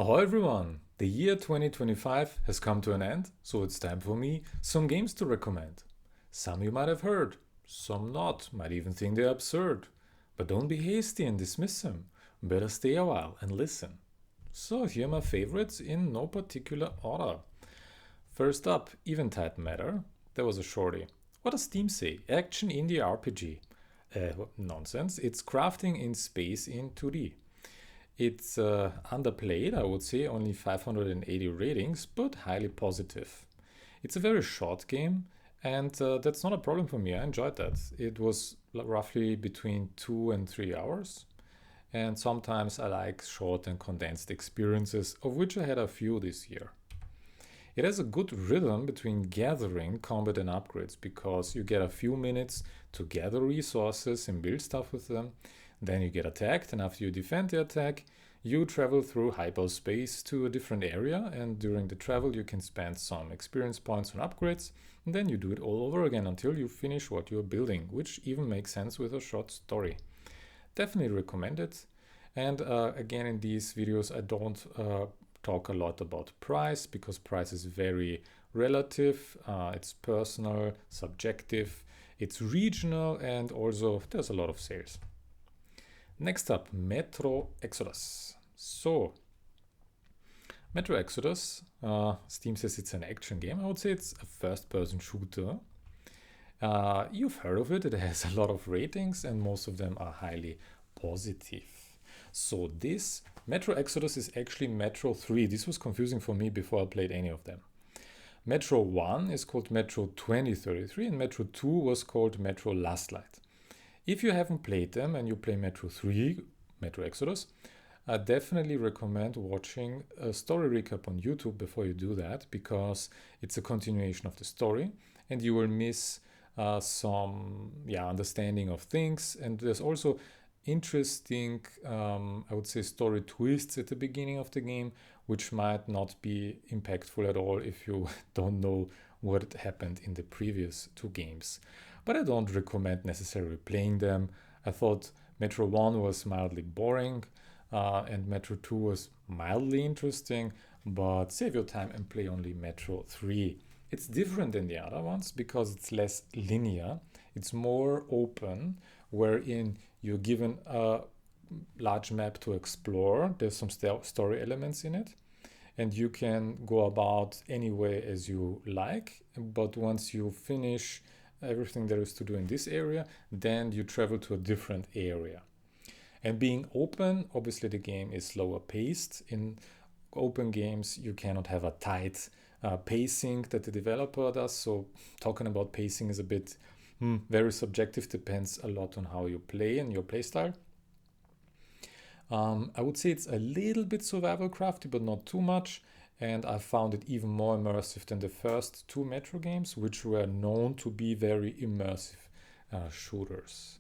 Ahoy everyone! The year 2025 has come to an end, so it's time for me some games to recommend. Some you might have heard, some not, might even think they're absurd. But don't be hasty and dismiss them. Better stay a while and listen. So here are my favorites in no particular order. First up, Eventide Matter. That was a shorty. What does Steam say? Action indie RPG. Nonsense. It's crafting in space in 2D. It's underplayed, I would say, only 580 ratings, but highly positive. It's a very short game, and that's not a problem for me. I enjoyed that. It was roughly between 2 and 3 hours, and sometimes I like short and condensed experiences, of which I had a few this year. It has a good rhythm between gathering, combat, and upgrades because you get a few minutes to gather resources and build stuff with them. Then you get attacked, and after you defend the attack, you travel through hyperspace to a different area, and during the travel, you can spend some experience points on upgrades, and then you do it all over again until you finish what you're building, which even makes sense with a short story. Definitely recommend it. And again, in these videos, I don't talk a lot about price because price is very relative, it's personal, subjective, it's regional, and also there's a lot of sales. Next up, Metro Exodus. So, Metro Exodus, Steam says it's an action game. I would say it's a first-person shooter. You've heard of it. It has a lot of ratings, and most of them are highly positive. So this Metro Exodus is actually Metro 3. This was confusing for me before I played any of them. Metro 1 is called Metro 2033, and Metro 2 was called Metro Last Light. If you haven't played them and you play Metro 3, Metro Exodus, I definitely recommend watching a story recap on YouTube before you do that because it's a continuation of the story and you will miss some understanding of things. And there's also interesting, I would say, story twists at the beginning of the game, which might not be impactful at all if you don't know what happened in the previous two games. But I don't recommend necessarily playing them. I thought Metro 1 was mildly boring and Metro 2 was mildly interesting, but save your time and play only Metro 3. It's different than the other ones because it's less linear. It's more open, wherein you're given a large map to explore. There's some story elements in it, and you can go about any way as you like. But once you finish everything there is to do in this area, then you travel to a different area. And being open, obviously the game is slower paced. In open games, you cannot have a tight pacing that the developer does. So talking about pacing is a bit very subjective, depends a lot on how you play and your play style. I would say it's a little bit survival crafty, but not too much. And I found it even more immersive than the first two Metro games, which were known to be very immersive shooters.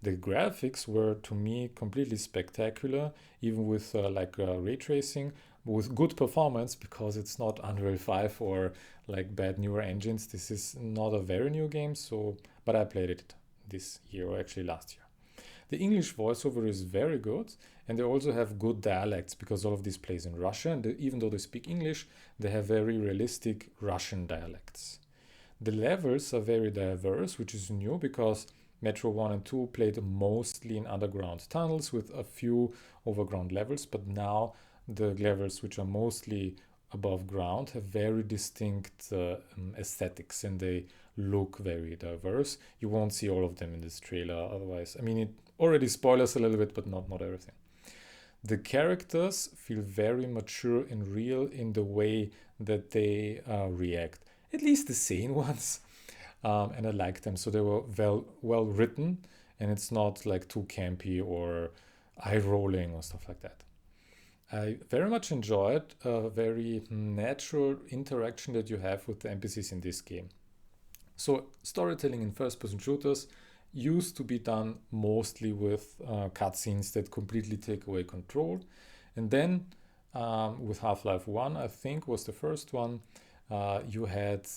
The graphics were, to me, completely spectacular, even with ray tracing, with good performance, because it's not Unreal 5 or like bad newer engines. This is not a very new game, but I played it this year, or actually last year. The English voiceover is very good, and they also have good dialects because all of this plays in Russia, and even though they speak English, they have very realistic Russian dialects. The levels are very diverse, which is new because Metro 1 and 2 played mostly in underground tunnels with a few overground levels, but now the levels which are mostly above ground have very distinct aesthetics and they look very diverse. You won't see all of them in this trailer otherwise. I mean, it already spoilers a little bit, but not everything. The characters feel very mature and real in the way that they react, at least the sane ones. And I like them. So they were well written, and it's not like too campy or eye rolling or stuff like that. I very much enjoyed a very natural interaction that you have with the NPCs in this game. So storytelling in first-person shooters used to be done mostly with cutscenes that completely take away control. And then with Half-Life 1, I think was the first one, you had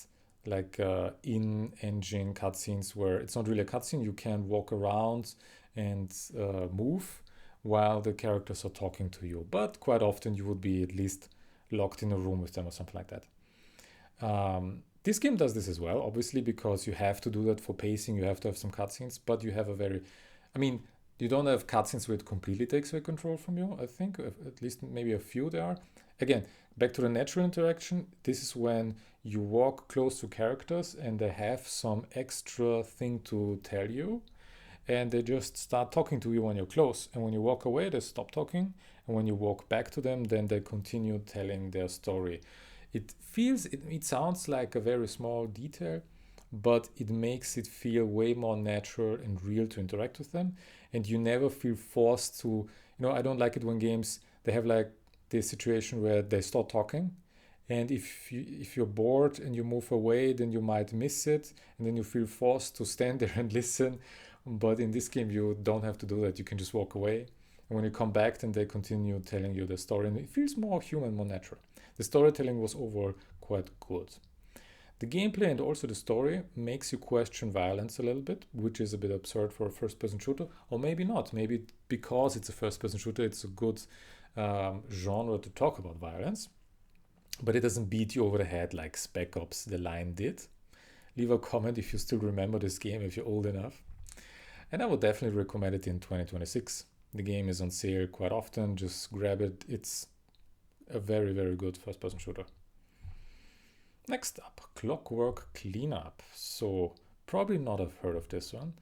like in-engine cutscenes where it's not really a cutscene, you can walk around and move, while the characters are talking to you. But quite often you would be at least locked in a room with them or something like that. This game does this as well, obviously, because you have to do that for pacing. You have to have some cutscenes, but you have a very, I mean, you don't have cutscenes where it completely takes away control from you. I think at least maybe a few there are. Again, back to the natural interaction. This is when you walk close to characters and they have some extra thing to tell you, and they just start talking to you when you're close. And when you walk away, they stop talking. And when you walk back to them, then they continue telling their story. It sounds like a very small detail, but it makes it feel way more natural and real to interact with them. And you never feel forced to, I don't like it when games, they have like this situation where they start talking. And if you're bored and you move away, then you might miss it, and then you feel forced to stand there and listen. But in this game, you don't have to do that. You can just walk away. And when you come back, then they continue telling you the story. And it feels more human, more natural. The storytelling was overall quite good. The gameplay and also the story makes you question violence a little bit, which is a bit absurd for a first-person shooter. Or maybe not. Maybe because it's a first-person shooter, it's a good genre to talk about violence. But it doesn't beat you over the head like Spec Ops The Line did. Leave a comment if you still remember this game, if you're old enough. And I would definitely recommend it in 2026. The game is on sale quite often. Just grab it. It's a very, very good first-person shooter. Next up, Clockwork Cleanup. So probably not have heard of this one.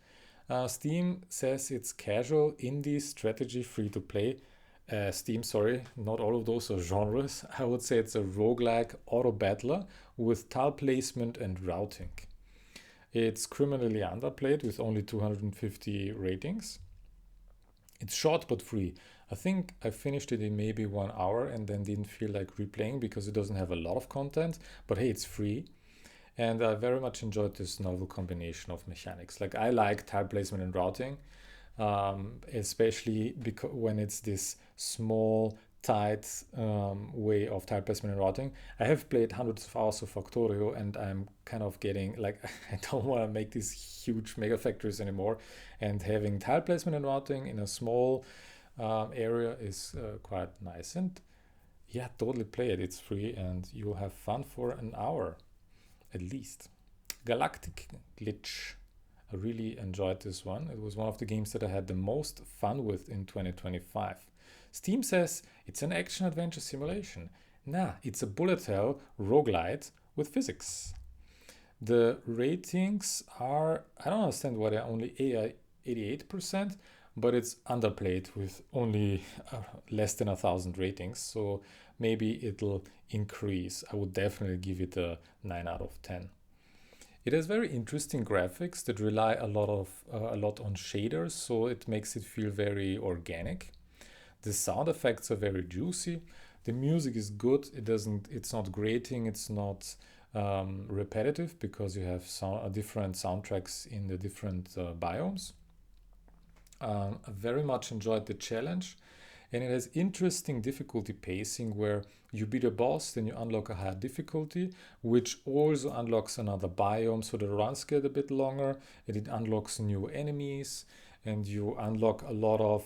Steam says it's casual, indie, strategy, free-to-play. Steam, sorry, not all of those are genres. I would say it's a roguelike auto-battler with tile placement and routing. It's criminally underplayed with only 250 ratings. It's short but free. I think I finished it in maybe 1 hour and then didn't feel like replaying because it doesn't have a lot of content. But hey, it's free. And I very much enjoyed this novel combination of mechanics. Like I like tile placement and routing, especially because when it's this small tight way of tile placement and routing. I have played hundreds of hours of Factorio and I'm kind of getting like I don't want to make these huge mega factories anymore, and having tile placement and routing in a small area is quite nice. And yeah, totally play it. It's free and you'll have fun for an hour at least. Galactic Glitch. I really enjoyed this one. It was one of the games that I had the most fun with in 2025. Steam says it's an action-adventure simulation. Nah, it's a bullet hell roguelite with physics. The ratings are, I don't understand why they're only 88%, but it's underplayed with only less than 1,000 ratings. So maybe it'll increase. I would definitely give it a 9 out of 10. It has very interesting graphics that rely a lot on shaders, so it makes it feel very organic. The sound effects are very juicy. The music is good. It's not grating. It's not repetitive because you have different soundtracks in the different biomes. I very much enjoyed the challenge, and it has interesting difficulty pacing where you beat a boss, then you unlock a higher difficulty, which also unlocks another biome, so the runs get a bit longer, and it unlocks new enemies, and you unlock a lot of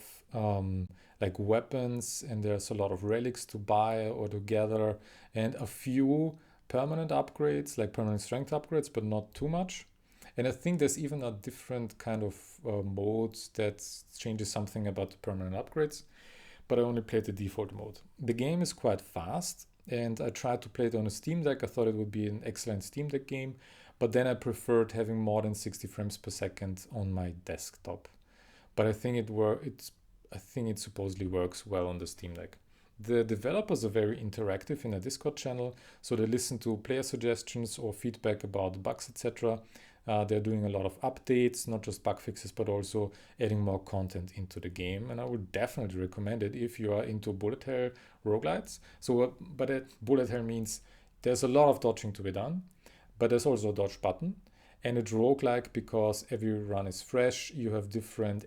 like weapons, and there's a lot of relics to buy or to gather, and a few permanent upgrades, like permanent strength upgrades, but not too much. And I think there's even a different kind of mode that changes something about the permanent upgrades, but I only played the default mode. The game is quite fast, and I tried to play it on a Steam Deck. I thought it would be an excellent Steam Deck game, but then I preferred having more than 60 frames per second on my desktop. But I think it supposedly works well on the Steam Deck. The developers are very interactive in a Discord channel, so they listen to player suggestions or feedback about bugs, etc. They're doing a lot of updates, not just bug fixes, but also adding more content into the game. And I would definitely recommend it if you are into bullet hell roguelites. But bullet hell means there's a lot of dodging to be done, but there's also a dodge button. And it's roguelike because every run is fresh. You have different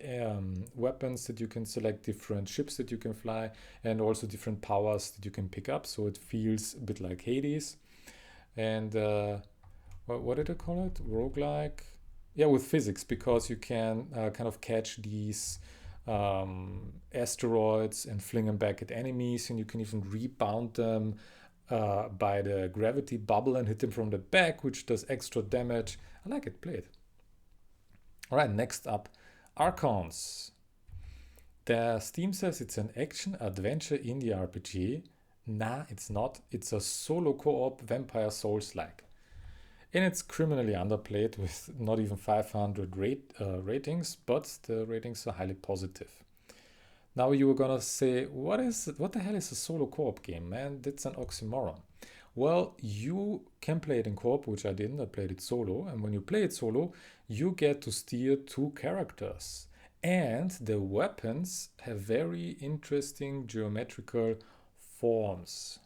weapons that you can select, different ships that you can fly, and also different powers that you can pick up. So it feels a bit like Hades. And what did I call it? Roguelike? Yeah, with physics, because you can kind of catch these asteroids and fling them back at enemies, and you can even rebound them by the gravity bubble and hit them from the back, which does extra damage. I like it. Play it. All right, next up, Archons. The Steam says it's an action adventure indie RPG. Nah, it's not. It's a solo co-op Vampire Souls-like. And it's criminally underplayed with not even 500 ratings, but the ratings are highly positive. Now you were gonna say, what the hell is a solo co-op game, man? That's an oxymoron. Well, you can play it in co-op, which I didn't. I played it solo, and when you play it solo, you get to steer two characters. And the weapons have very interesting geometrical forms.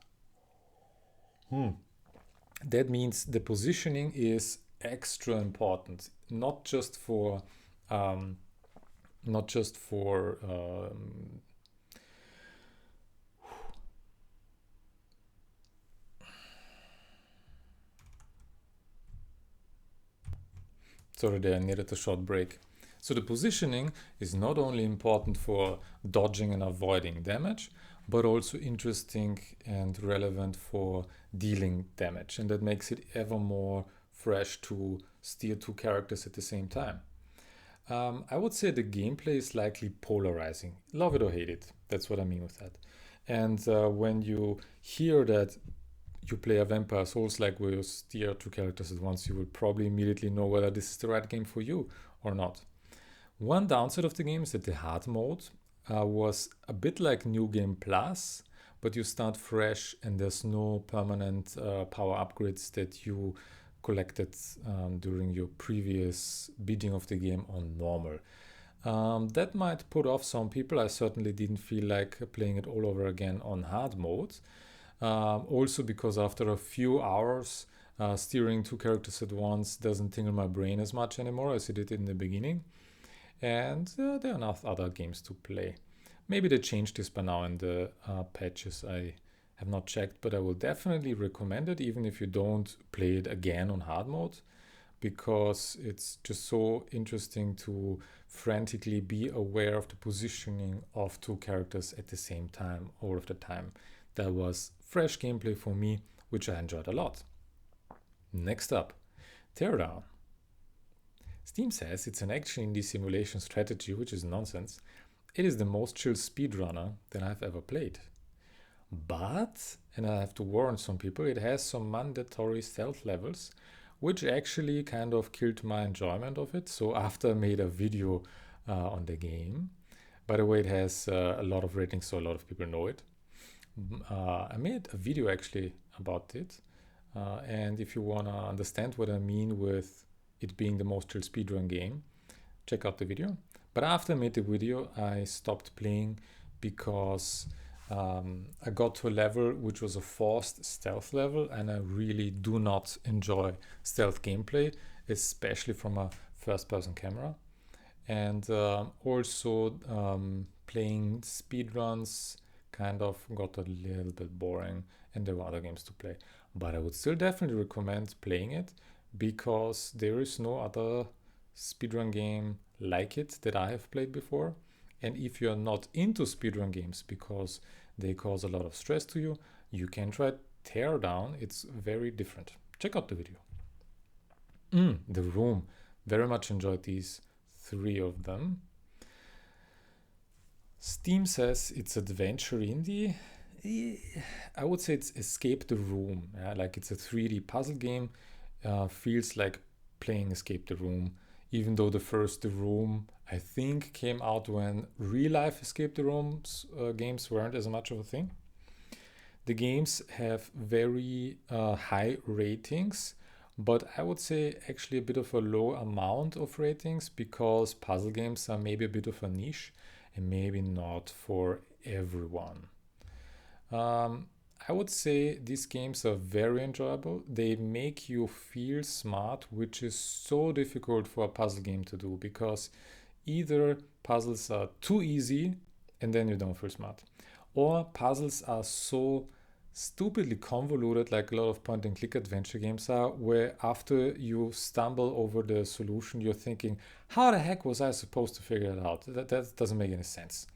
That means the positioning is extra important, not just for um, not just for sorry, there I needed a short break. So the positioning is not only important for dodging and avoiding damage, but also interesting and relevant for dealing damage. And that makes it ever more fresh to steer two characters at the same time. I would say the gameplay is likely polarizing. Love it or hate it. That's what I mean with that. And when you hear that you play a Vampire Souls like where you steer two characters at once, you will probably immediately know whether this is the right game for you or not. One downside of the game is that the hard mode was a bit like New Game Plus, but you start fresh and there's no permanent power upgrades that you collected during your previous beating of the game on normal. That might put off some people. I certainly didn't feel like playing it all over again on hard mode. Also because after a few hours, steering two characters at once doesn't tingle my brain as much anymore as it did in the beginning. And there are enough other games to play. Maybe they changed this by now in the patches. I have not checked, but I will definitely recommend it even if you don't play it again on hard mode, because it's just so interesting to frantically be aware of the positioning of two characters at the same time all of the time. That was fresh gameplay for me, which I enjoyed a lot. Next up, Teardown. Steam says it's an action indie simulation strategy, which is nonsense. It is the most chill speedrunner that I've ever played. But, and I have to warn some people, it has some mandatory stealth levels, which actually kind of killed my enjoyment of it. So after I made a video on the game, by the way, it has a lot of ratings, so a lot of people know it. I made a video actually about it. And if you want to understand what I mean with it being the most chill speedrun game, check out the video. But after I made the video, I stopped playing because I got to a level which was a forced stealth level, and I really do not enjoy stealth gameplay, especially from a first-person camera. And also playing speedruns kind of got a little bit boring, and there were other games to play. But I would still definitely recommend playing it, because there is no other speedrun game like it that I have played before. And if you're not into speedrun games because they cause a lot of stress to you, you can try Teardown. It's very different. Check out the video. The Room. Very much enjoyed these three of them. Steam says it's adventure indie. I would say it's Escape the Room. Yeah? Like it's a 3D puzzle game. Feels like playing Escape the Room, even though the first The Room I think came out when real life Escape the Rooms games weren't as much of a thing. The games have very high ratings, but I would say actually a bit of a low amount of ratings, because puzzle games are maybe a bit of a niche and maybe not for everyone. I would say these games are very enjoyable. They make you feel smart, which is so difficult for a puzzle game to do, because either puzzles are too easy and then you don't feel smart, or puzzles are so stupidly convoluted, like a lot of point and click adventure games are, where after you stumble over the solution, you're thinking, how the heck was I supposed to figure it out? That doesn't make any sense.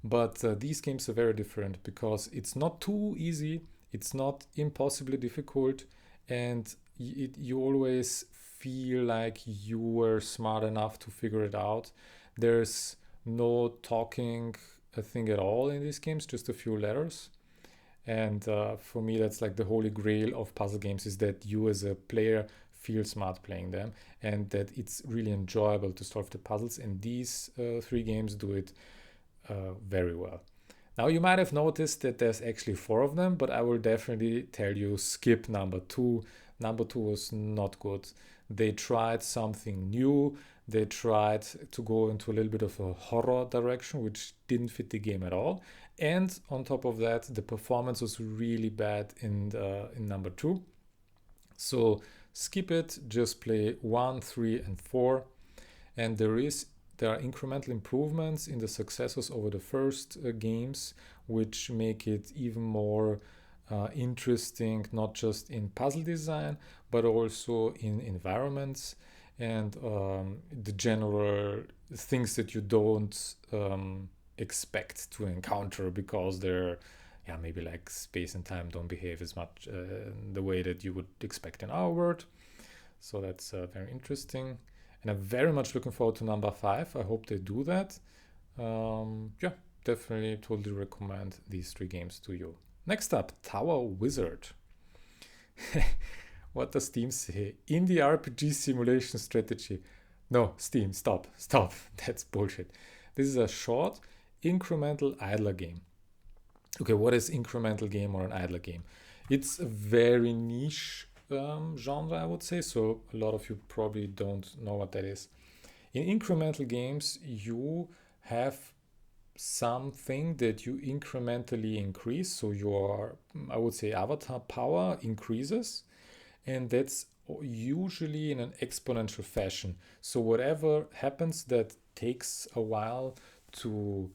But these games are very different because it's not too easy, it's not impossibly difficult, and you always feel like you were smart enough to figure it out. There's no talking a thing at all in these games, just a few letters. And for me, that's like the holy grail of puzzle games, is that you as a player feel smart playing them, and that it's really enjoyable to solve the puzzles. And these three games do it very well. Now you might have noticed that there's actually four of them, but I will definitely tell you skip number two. Number two was not good. They tried something new. They tried to go into a little bit of a horror direction, which didn't fit the game at all. And on top of that, the performance was really bad in number two. So skip it. Just play 1, 3, and 4. And there are incremental improvements in the successors over the first games, which make it even more interesting, not just in puzzle design, but also in environments and the general things that you don't expect to encounter, because they're, yeah, maybe like space and time don't behave as much the way that you would expect in our world. So that's very interesting. And I'm very much looking forward to number 5. I hope they do that. Yeah, definitely totally recommend these 3 games to you. Next up, Tower Wizard. What does Steam say? Indie RPG simulation strategy. No, Steam, stop. That's bullshit. This is a short, incremental idler game. Okay, what is incremental game or an idler game? It's a very niche genre, I would say, so a lot of you probably don't know what that is. In incremental games, you have something that you incrementally increase, so your, I would say, avatar power increases, and that's usually in an exponential fashion. So whatever happens that takes a while to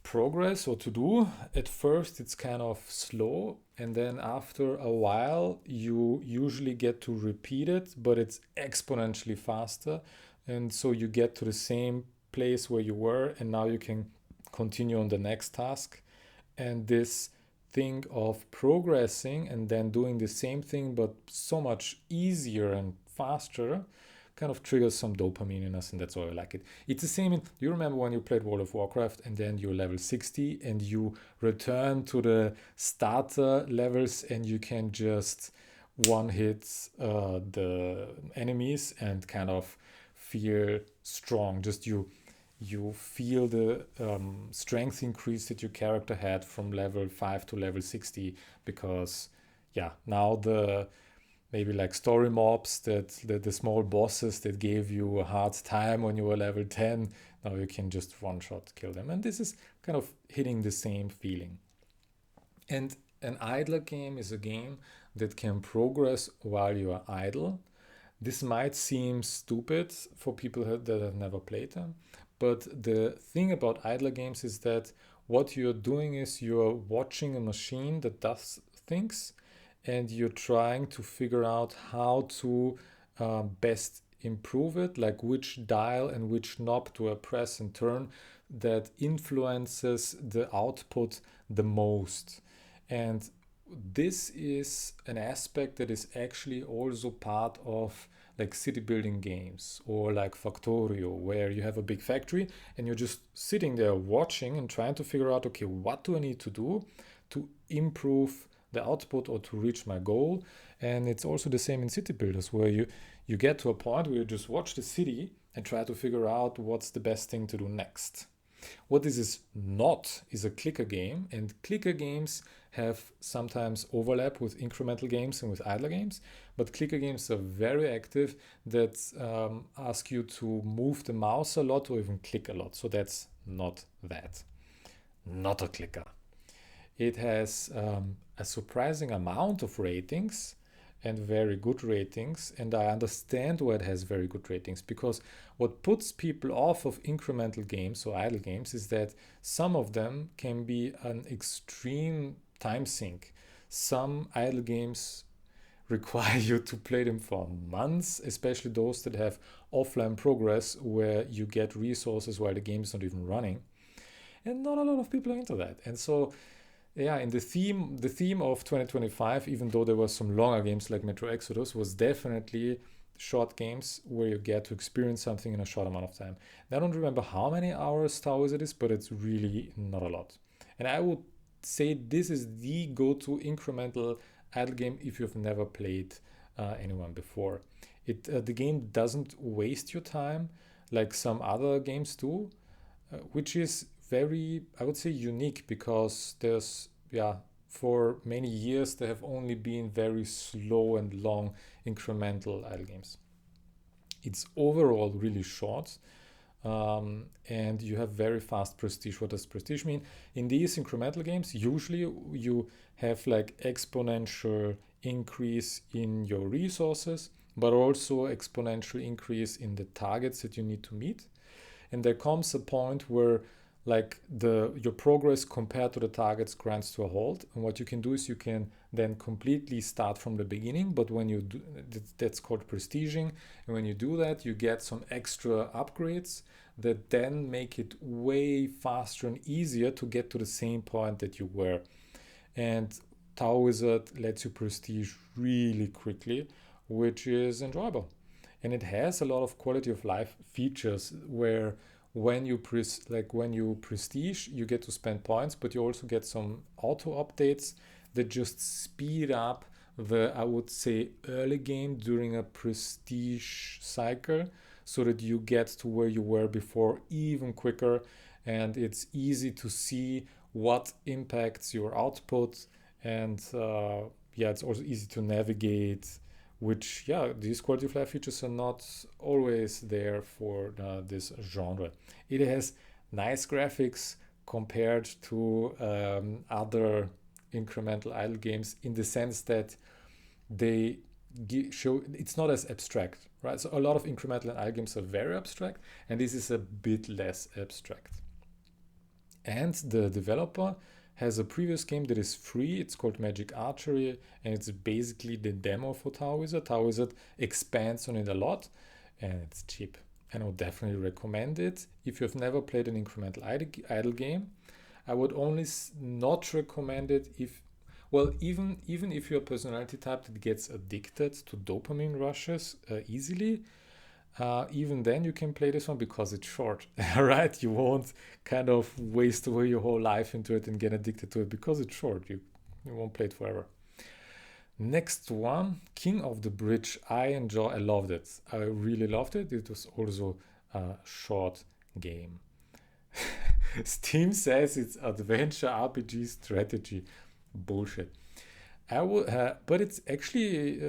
progress or to do, at first it's kind of slow, and then after a while you usually get to repeat it, but it's exponentially faster, and so you get to the same place where you were, and now you can continue on the next task. And this thing of progressing and then doing the same thing but so much easier and faster kind of triggers some dopamine in us, and that's why I like it. It's the same do you remember when you played World of Warcraft and then you're level 60 and you return to the starter levels and you can just one hit the enemies and kind of feel strong? Just you feel the strength increase that your character had from level 5 to level 60, because yeah, now the maybe like story mobs, that the small bosses that gave you a hard time when you were level 10, now you can just one shot kill them, and this is kind of hitting the same feeling. And an idler game is a game that can progress while you are idle. This might seem stupid for people that have never played them, but the thing about idler games is that what you're doing is you're watching a machine that does things, and you're trying to figure out how to best improve it, like which dial and which knob to press and turn that influences the output the most. And this is an aspect that is actually also part of like city building games or like Factorio, where you have a big factory and you're just sitting there watching and trying to figure out, okay, what do I need to do to improve the output or to reach my goal? And it's also the same in city builders, where you get to a point where you just watch the city and try to figure out what's the best thing to do next. What this is not is a clicker game, and clicker games have sometimes overlap with incremental games and with idler games, but clicker games are very active, that ask you to move the mouse a lot or even click a lot. So that's not that. Not a clicker. It has a surprising amount of ratings and very good ratings, and I understand why it has very good ratings, because what puts people off of incremental games or idle games is that some of them can be an extreme time sink. Some idle games require you to play them for months, especially those that have offline progress where you get resources while the game is not even running. And not a lot of people are into that. And so yeah, in the theme of 2025, even though there were some longer games like Metro Exodus, was definitely short games where you get to experience something in a short amount of time. And I don't remember how many hours Towers it is, but it's really not a lot. And I would say this is the go-to incremental idle game if you've never played anyone before. The game doesn't waste your time like some other games do, which is very, I would say, unique because there's, yeah, for many years there have only been very slow and long incremental idle games. It's overall really short, and you have very fast prestige. What does prestige mean? In these incremental games, usually you have like exponential increase in your resources, but also exponential increase in the targets that you need to meet. And there comes a point where like your progress compared to the targets grinds to a halt, and what you can do is you can then completely start from the beginning. But when you do, that's called prestiging, and when you do that you get some extra upgrades that then make it way faster and easier to get to the same point that you were. And Tower Wizard lets you prestige really quickly, which is enjoyable. And it has a lot of quality of life features where when you prestige, you get to spend points, but you also get some auto updates that just speed up the, I would say, early game during a prestige cycle so that you get to where you were before even quicker. And it's easy to see what impacts your output. And yeah, it's also easy to navigate, which, yeah, these quality of life features are not always there for this genre. It has nice graphics compared to other incremental idle games in the sense that they show it's not as abstract, right? So a lot of incremental and idle games are very abstract, and this is a bit less abstract. And the developer has a previous game that is free. It's called Magic Archery, and it's basically the demo for Tower Wizard. Tower Wizard expands on it a lot, and it's cheap. And I would definitely recommend it. If you've never played an incremental idle game, I would only not recommend it if, well, even if you're a personality type that gets addicted to dopamine rushes easily, even then you can play this one because it's short. Right, you won't kind of waste away your whole life into it and get addicted to it because it's short. You won't play it forever. Next one, King of the Bridge. I loved it. I really loved it. It was also a short game. Steam says it's adventure RPG strategy. Bullshit. But it's actually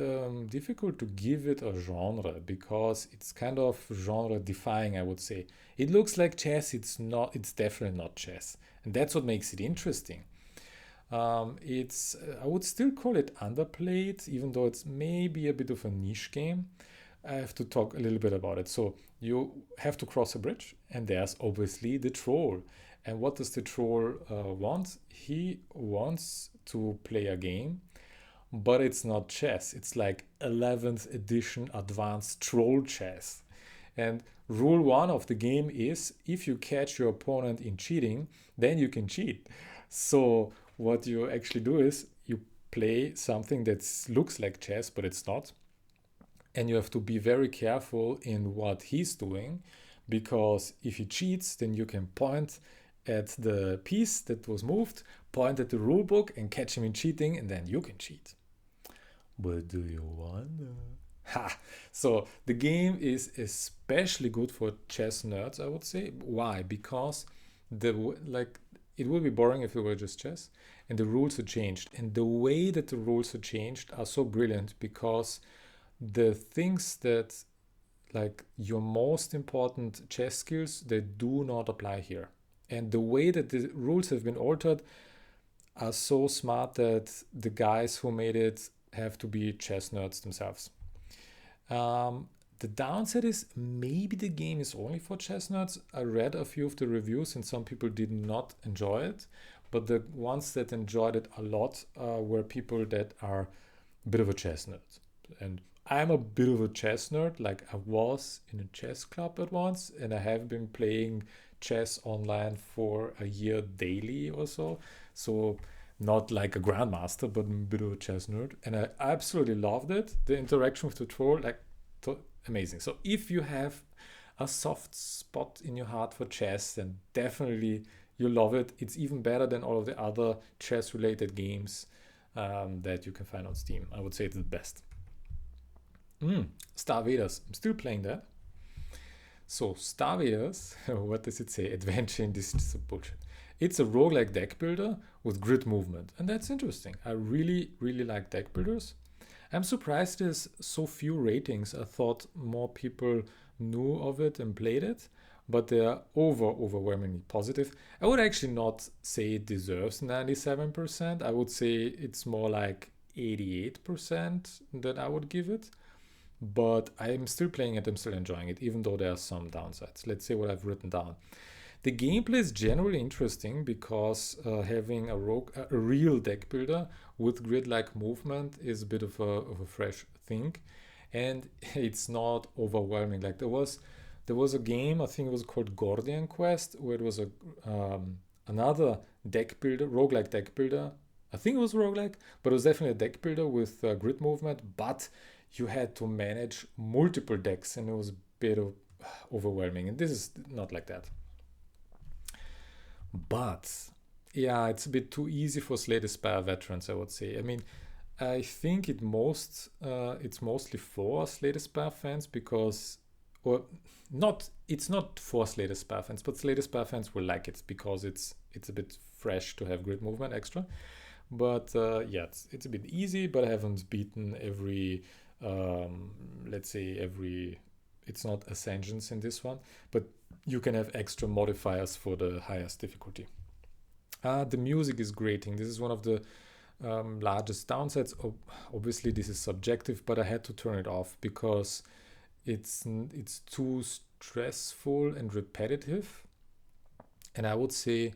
difficult to give it a genre because it's kind of genre defying, I would say. It looks like chess, it's not, it's definitely not chess. And that's what makes it interesting. I would still call it underplayed, even though it's maybe a bit of a niche game. I have to talk a little bit about it. So you have to cross a bridge, and there's obviously the troll. And what does the troll want? He wants to play a game, but it's not chess. It's like 11th edition advanced troll chess. And rule one of the game is if you catch your opponent in cheating, then you can cheat. So what you actually do is you play something that looks like chess, but it's not. And you have to be very careful in what he's doing, because if he cheats, then you can point at the piece that was moved, point at the rule book and catch him in cheating, and then you can cheat. But do you wanna? Ha! So the game is especially good for chess nerds, I would say. Why? Because it would be boring if it were just chess, and the rules are changed. And the way that the rules are changed are so brilliant because the things that like your most important chess skills, they do not apply here. And the way that the rules have been altered are so smart that the guys who made it have to be chess nerds themselves. The downside is maybe the game is only for chess nerds. I read a few of the reviews and some people did not enjoy it, but the ones that enjoyed it a lot were people that are a bit of a chess nerd. And I'm a bit of a chess nerd. Like I was in a chess club at once, and I have been playing chess online for a year daily or so. So not like a grandmaster, but a bit of a chess nerd. And I absolutely loved it. The interaction with the troll, like amazing. So if you have a soft spot in your heart for chess, then definitely you love it. It's even better than all of the other chess related games that you can find on Steam. I would say it's the best. Star Vaders. I'm still playing that. So, Star Vaders, what does it say? Adventure in this is bullshit. It's a roguelike deck builder with grid movement, and that's interesting. I really, really like deck builders. I'm surprised there's so few ratings. I thought more people knew of it and played it, but they're overwhelmingly positive. I would actually not say it deserves 97%. I would say it's more like 88% that I would give it. But I'm still playing it, I'm still enjoying it, even though there are some downsides. Let's say what I've written down. The gameplay is generally interesting because having a real deck builder with grid-like movement is a bit of a fresh thing, and it's not overwhelming. Like there was a game, I think it was called Gordian Quest, where it was another deck builder, roguelike deck builder. I think it was roguelike, but it was definitely a deck builder with grid movement, but you had to manage multiple decks, and it was a bit of overwhelming. And this is not like that. But yeah, it's a bit too easy for Slay the Spire veterans, I would say. I mean, I think it's mostly for Slay the Spire fans because, or not, it's not for Slay the Spire fans, but Slay the Spire fans will like it because it's a bit fresh to have grid movement extra. But yeah, it's a bit easy, but I haven't beaten every, let's say it's not Ascensions in this one, but you can have extra modifiers for the highest difficulty. The music is grating. This is one of the largest downsides. Obviously, this is subjective, but I had to turn it off because it's too stressful and repetitive. And I would say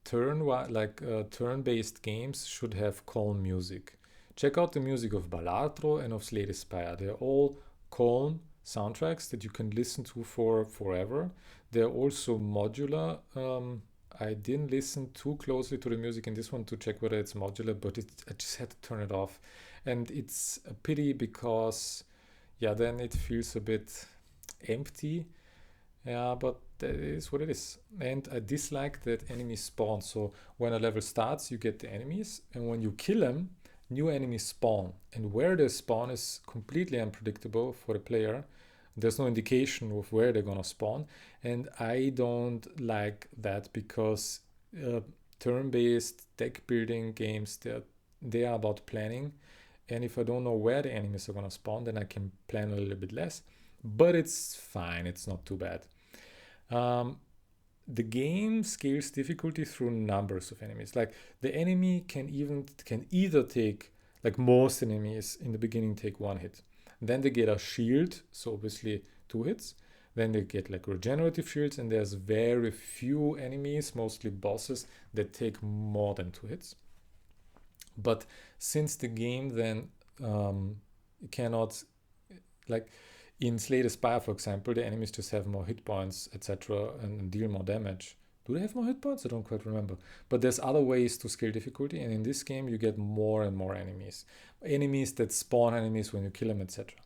turn-based games should have calm music. Check out the music of Balatro and of Slay the Spire. They're all calm soundtracks that you can listen to for forever. They're also modular. I didn't listen too closely to the music in this one to check whether it's modular, but I just had to turn it off. And it's a pity because, yeah, then it feels a bit empty. Yeah, but that is what it is. And I dislike that enemies spawn. So when a level starts, you get the enemies, and when you kill them, new enemies spawn. And where they spawn is completely unpredictable for the player. There's no indication of where they're gonna spawn, and I don't like that because turn-based deck building games, they are about planning, and if I don't know where the enemies are gonna spawn, then I can plan a little bit less, but it's fine, it's not too bad. The game scales difficulty through numbers of enemies. Like the enemy can either take, like most enemies in the beginning take one hit. Then they get a shield, so obviously 2 hits. Then they get like regenerative shields, and there's very few enemies, mostly bosses, that take more than 2 hits. But since the game then cannot, like in Slay the Spire, for example, the enemies just have more hit points, etc., and deal more damage. Do they have more hit points? I don't quite remember. But there's other ways to scale difficulty, and in this game you get more and more enemies. Enemies that spawn enemies when you kill them, etc.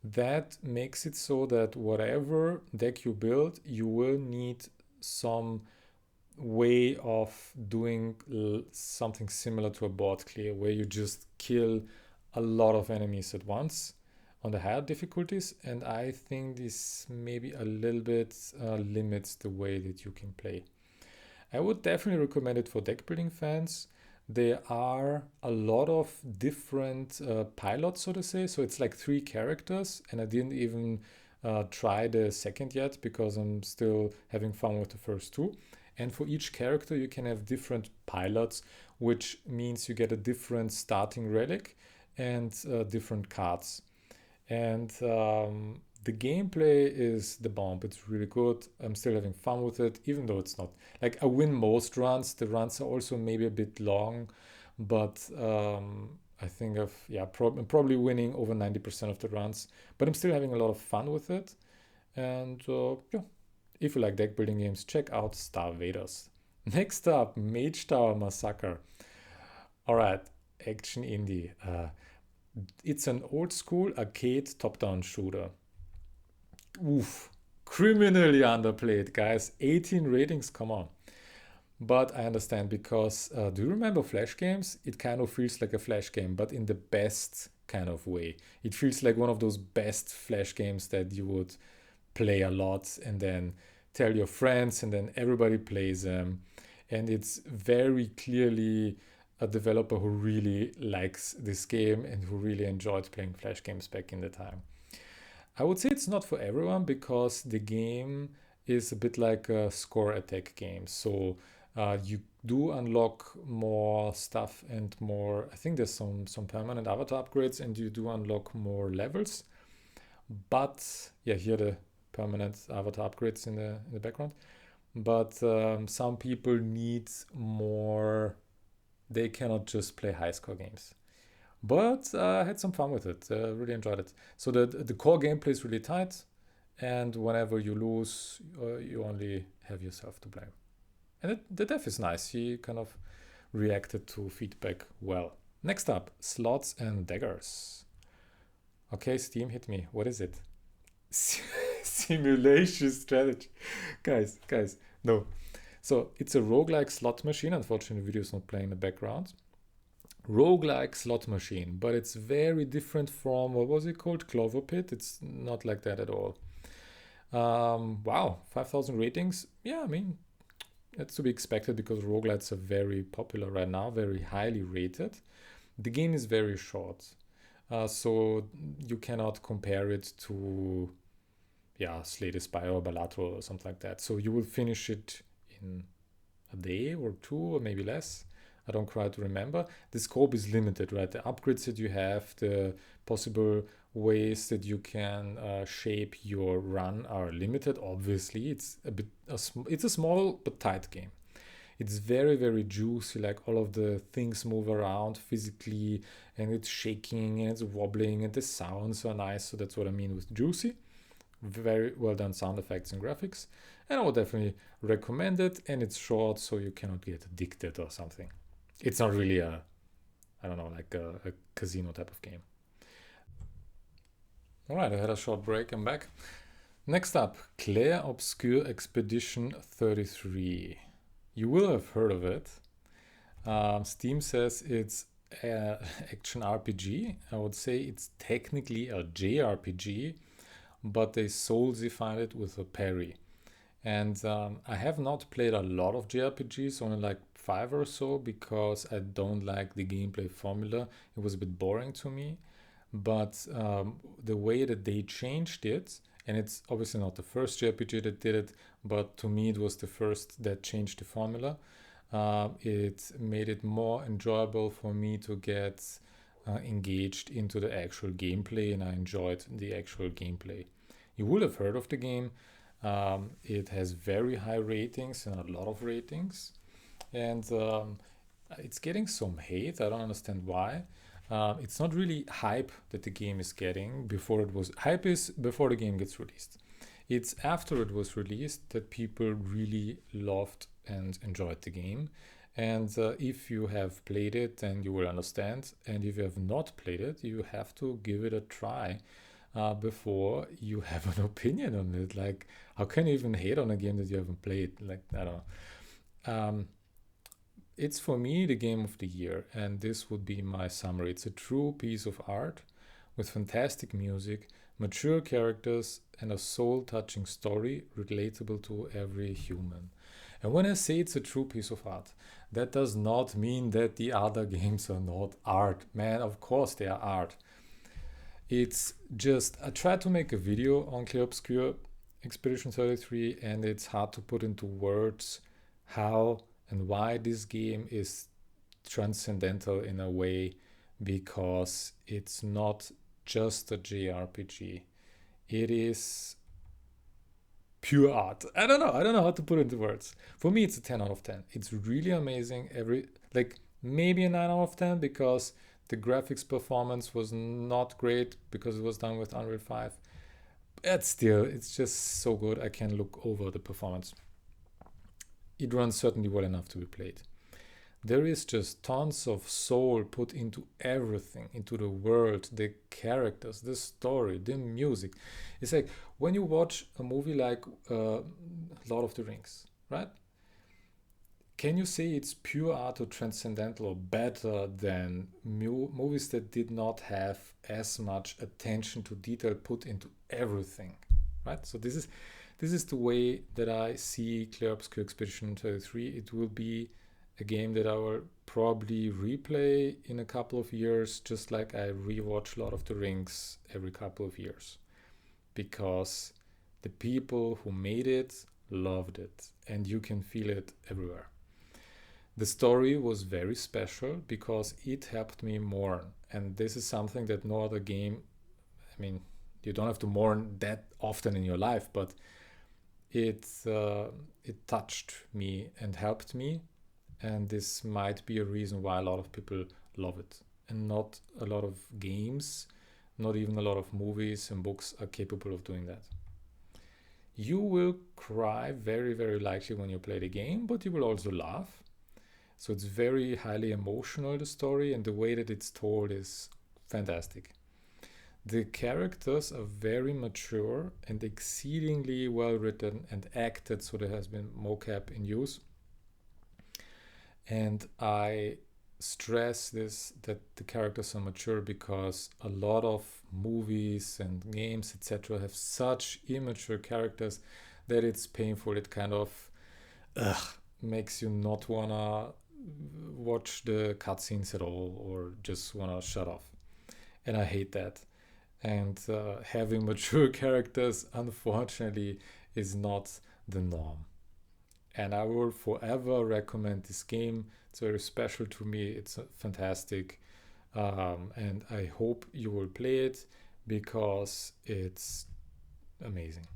That makes it so that whatever deck you build, you will need some way of doing something similar to a board clear, where you just kill a lot of enemies at once on the higher difficulties, and I think this maybe a little bit limits the way that you can play. I would definitely recommend it for deck building fans. There are a lot of different pilots, so to say, so it's like 3 characters, and I didn't even try the second yet because I'm still having fun with the first 2. And for each character you can have different pilots, which means you get a different starting relic and different cards. And The gameplay is the bomb. It's really good. I'm still having fun with it, even though it's not like I win most runs. The runs are also maybe a bit long, but I think I'm probably winning over 90% of the runs. But I'm still having a lot of fun with it. And yeah, if you like deck building games, check out Star Vaders. Next up, Mage Tower Massacre. All right, action indie. It's an old school arcade top-down shooter. Oof, criminally underplayed, guys. 18 ratings, come on. But I understand because do you remember Flash games? It kind of feels like a Flash game, but in the best kind of way. It feels like one of those best Flash games that you would play a lot and then tell your friends, and then everybody plays them. And it's very clearly a developer who really likes this game and who really enjoyed playing Flash games back in the time. I would say it's not for everyone because the game is a bit like a score attack game. So you do unlock more stuff and more. I think there's some permanent avatar upgrades, and you do unlock more levels. But yeah, here the permanent avatar upgrades in the background. But some people need more. They cannot just play high score games. But I had some fun with it. Really enjoyed it. So the core gameplay is really tight, and whenever you lose, you only have yourself to blame. And the dev is nice. He kind of reacted to feedback well. Next up, Slots and Daggers. Okay, Steam, hit me. What is it? Simulation strategy. Guys, no. So it's a roguelike slot machine. Unfortunately, the video is not playing in the background. Roguelike slot machine, but it's very different from, what was it called? Clover Pit. It's not like that at all. Wow, 5,000 ratings. Yeah, I mean, that's to be expected because roguelites are very popular right now, very highly rated. The game is very short, so you cannot compare it to, yeah, Slay the Spire or Balatro or something like that. So you will finish it in a day or two or maybe less. I don't quite remember. The scope is limited, right? The upgrades that you have, the possible ways that you can shape your run are limited. Obviously, it's it's a small but tight game. It's very juicy. Like all of the things move around physically, and it's shaking and it's wobbling, and the sounds are nice. So that's what I mean with juicy. Very well done sound effects and graphics, and I would definitely recommend it. And it's short, so you cannot get addicted or something. It's not really I don't know, like a casino type of game. All right, I had a short break. I'm back. Next up, Claire Obscure Expedition 33. You will have heard of it. Steam says it's action RPG. I would say it's technically a JRPG, but they solely find it with a parry. And I have not played a lot of JRPGs, only like 5 or so, because I don't like the gameplay formula. It was a bit boring to me. But the way that they changed it, and it's obviously not the first JRPG that did it, but to me it was the first that changed the formula. It made it more enjoyable for me to get engaged into the actual gameplay, and I enjoyed the actual gameplay. You will have heard of the game. It has very high ratings and a lot of ratings, and it's getting some hate. I don't understand why. It's not really hype that the game is getting before it was. Hype is before the game gets released. It's after it was released that people really loved and enjoyed the game. And if you have played it, then you will understand. And if you have not played it, you have to give it a try before you have an opinion on it. Like, how can you even hate on a game that you haven't played? Like, I don't know. It's for me the game of the year, and this would be my summary. It's a true piece of art with fantastic music, mature characters, and a soul touching story relatable to every human. And when I say it's a true piece of art, that does not mean that the other games are not art. Man, of course they are art. It's just, I tried to make a video on Clear Obscure Expedition 33, and it's hard to put into words how and why this game is transcendental in a way, because it's not just a JRPG. It is pure art. I don't know how to put it into words. For me, it's a 10 out of 10. It's really amazing. Like maybe a 9 out of 10 because the graphics performance was not great because it was done with Unreal 5. But still, it's just so good. I can look over the performance. It runs certainly well enough to be played. There is just tons of soul put into everything, into the world, the characters, the story, the music. It's like when you watch a movie like Lord of the Rings, right? Can you say it's pure art or transcendental or better than movies that did not have as much attention to detail put into everything, right? So this is the way that I see Clear Obscure Expedition 33. It will be a game that I will probably replay in a couple of years, just like I rewatch Lord of the Rings every couple of years, because the people who made it loved it, and you can feel it everywhere. The story was very special because it helped me mourn, and this is something that no other game. I mean, you don't have to mourn that often in your life, but it touched me and helped me, and this might be a reason why a lot of people love it. And not a lot of games, not even a lot of movies and books are capable of doing that. You will cry very, very likely when you play the game, but you will also laugh. So it's very highly emotional, the story, and the way that it's told is fantastic. The characters are very mature and exceedingly well written and acted, so there has been mocap in use. And I stress this, that the characters are mature, because a lot of movies and games, etc., have such immature characters that it's painful. It kind of makes you not wanna watch the cutscenes at all, or just wanna shut off. And I hate that. And having mature characters, unfortunately, is not the norm. And I will forever recommend this game. It's very special to me. It's fantastic. And I hope you will play it because it's amazing.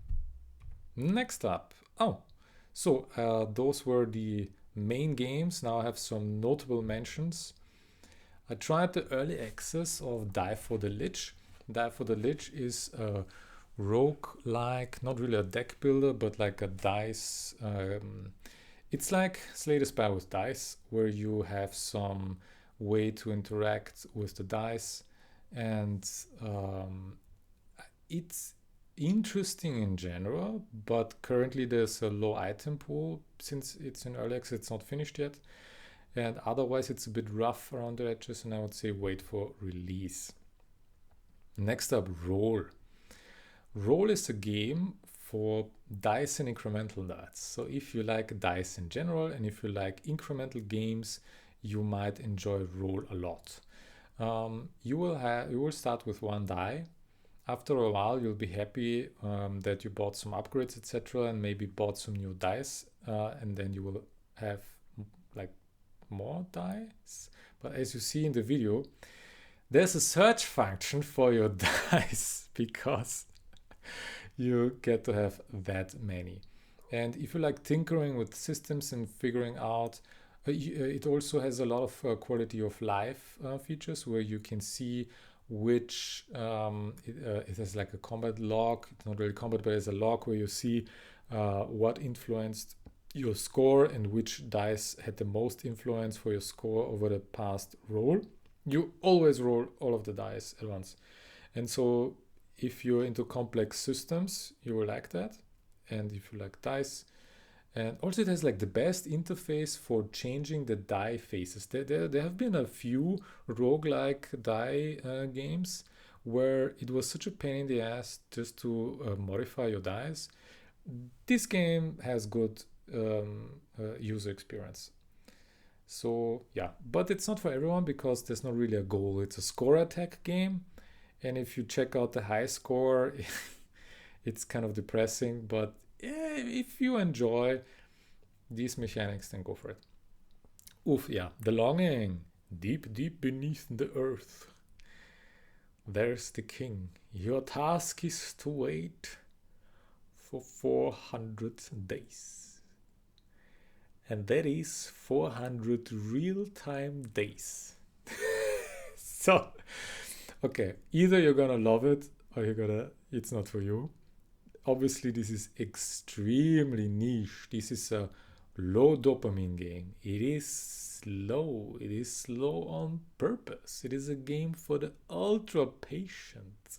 Next up. Those were the main games. Now I have some notable mentions. I tried the early access of Die for the Lich. Die for the Lich is a rogue-like, not really a deck builder, but like a dice. It's like Slay the Spire with dice, where you have some way to interact with the dice, and it's interesting in general, but currently there's a low item pool since it's in early access. It's not finished yet, and otherwise it's a bit rough around the edges, and I would say wait for release. Next up, Roll. Roll is a game for dice and incremental dice. So if you like dice in general and if you like incremental games, you might enjoy Roll a lot. You will start with one die. After a while, you'll be happy that you bought some upgrades, etc., and maybe bought some new dice, and then you will have like more dice. But as you see in the video, there's a search function for your dice because you get to have that many. And if you like tinkering with systems and figuring out, it also has a lot of quality of life features where you can see which it has like a combat log. It's not really combat, but it's a log where you see what influenced your score and which dice had the most influence for your score over the past roll. You always roll all of the dice at once. And so if you're into complex systems, you will like that. And if you like dice, and also it has like the best interface for changing the die faces. There have been a few roguelike die games where it was such a pain in the ass just to modify your dice. This game has good user experience. So yeah, but it's not for everyone because there's not really a goal. It's a score attack game. And if you check out the high score, it's kind of depressing, but if you enjoy these mechanics, then go for it. Oof, yeah, The Longing, deep, deep beneath the earth. There's the king. Your task is to wait for 400 days. And that is 400 real-time days. So, okay, either you're gonna love it or it's not for you. Obviously, this is extremely niche. This is a low dopamine game. It is slow. It is slow on purpose. It is a game for the ultra patient.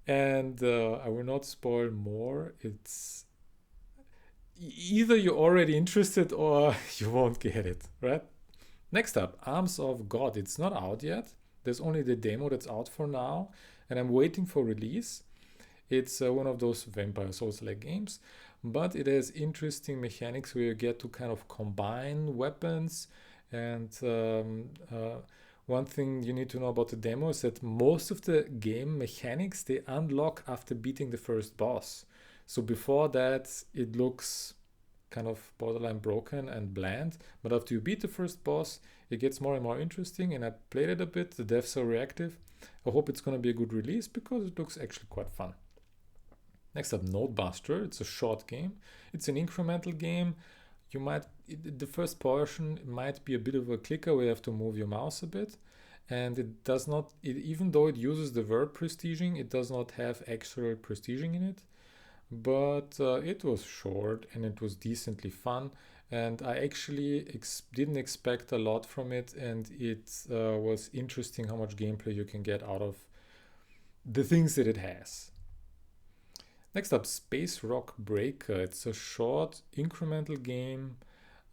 And I will not spoil more. It's either you're already interested or you won't get it, right? Next up, Arms of God. It's not out yet. There's only the demo that's out for now, and I'm waiting for release. It's one of those Vampire Souls-like games, but it has interesting mechanics where you get to kind of combine weapons. And one thing you need to know about the demo is that most of the game mechanics, they unlock after beating the first boss. So before that, it looks kind of borderline broken and bland, but after you beat the first boss, it gets more and more interesting. And I played it a bit. The devs are reactive. I hope it's going to be a good release because it looks actually quite fun. Next up, Nodebuster. It's a short game. It's an incremental game. The first portion might be a bit of a clicker where you have to move your mouse a bit, and it does not, even though it uses the verb prestiging, it does not have actual prestiging in it. But it was short and it was decently fun, and I actually didn't expect a lot from it, and it was interesting how much gameplay you can get out of the things that it has. Next up, Space Rock Breaker. It's a short incremental game.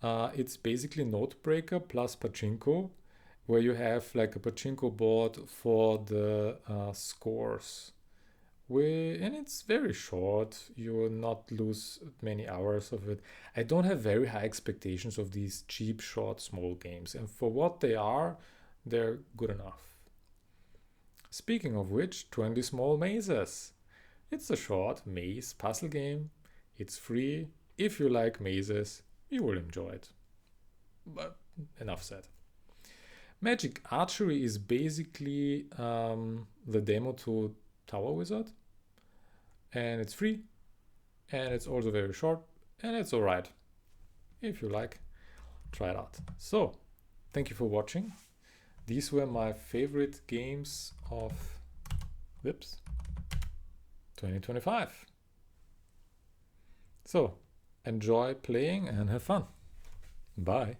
It's basically Note Breaker plus Pachinko, where you have like a Pachinko board for the scores. And it's very short. You will not lose many hours of it. I don't have very high expectations of these cheap, short, small games. And for what they are, they're good enough. Speaking of which, 20 Small Mazes. It's a short maze puzzle game. It's free. If you like mazes, you will enjoy it. But enough said. Magic Archery is basically the demo to Tower Wizard. And it's free. And it's also very short. And it's alright. If you like, try it out. So, thank you for watching. These were my favorite games of 2025. So, enjoy playing and have fun. Bye.